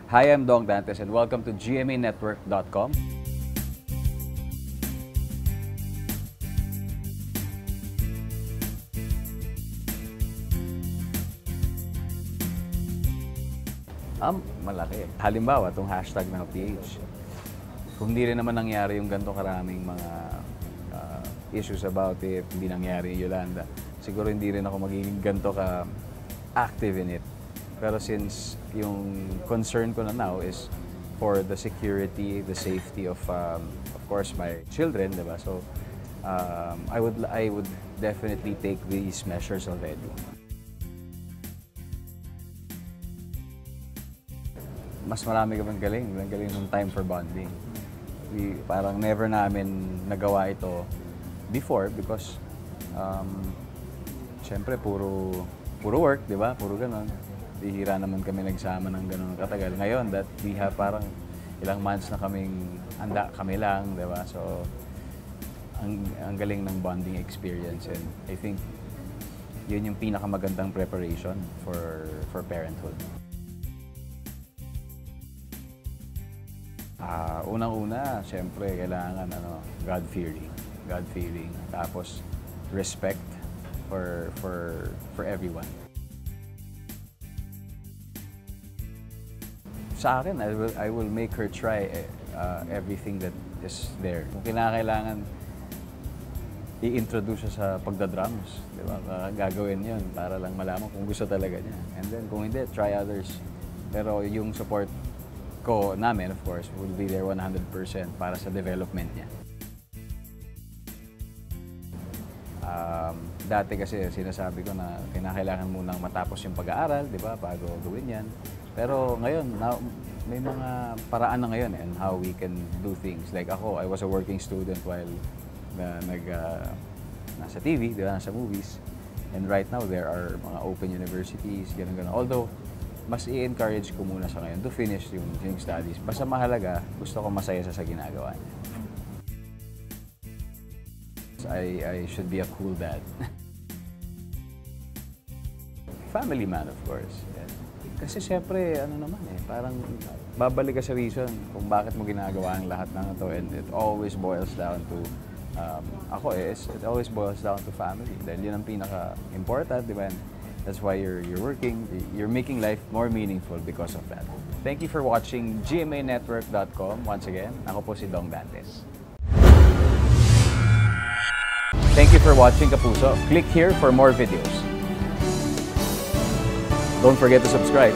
Hi, I'm Dong Dantes and welcome to GMAnetwork.com. Malaki. Halimbawa, itong hashtag ng PH. Kung hindi rin naman nangyari yung ganito karaming mga issues about it, hindi nangyari yung Yolanda, siguro hindi rin ako magiging ganito ka-active in it. Pero since yung concern ko na now is for the security, the safety of course, my children, diba? So, I would definitely take these measures already. Mas marami kaming galing ng time for bonding. Parang never namin nagawa ito before because syempre puro work, di ba? Puro ganon. Bihira naman kami nagsama ng ganon katagal. Ngayon that we have parang ilang months na kami lang, di ba? So, ang galing ng bonding experience and I think yun yung pinakamagandang preparation for parenthood. Unang-una, siyempre, kailangan God-fearing, tapos respect for everyone. Sa akin, I will make her try everything that is there. Kung kinakailangan i-introduce siya sa pagdadrums, di ba? Gagawin yun para lang malaman kung gusto talaga niya. And then, kung hindi, try others. Pero yung support ko namin, of course, will be there 100% para sa development niya. Dati kasi sinasabi ko na kinakailangan munang matapos yung pag-aaral, di ba, bago gawin yan. Pero ngayon, may mga paraan na ngayon and how we can do things. Like ako, I was a working student while nasa TV, di ba, nasa movies. And right now, there are mga open universities, gano'n. Although, mas i-encourage ko muna sa ngayon to finish yung studies. Basta mahalaga, gusto ko masaya sa ginagawa niya. I should be a cool dad. Family man, of course. Yeah. Kasi syempre, parang babalik ka sa reason kung bakit mo ginagawa ang lahat ng ito. And it always boils down to, it always boils down to family. Dahil yun ang pinaka-important, di ba? That's why you're working, you're making life more meaningful because of that. Thank you for watching GMAnetwork.com. Once again, ako po si Dong Dantes. Thank you for watching, Kapuso. Click here for more videos. Don't forget to subscribe.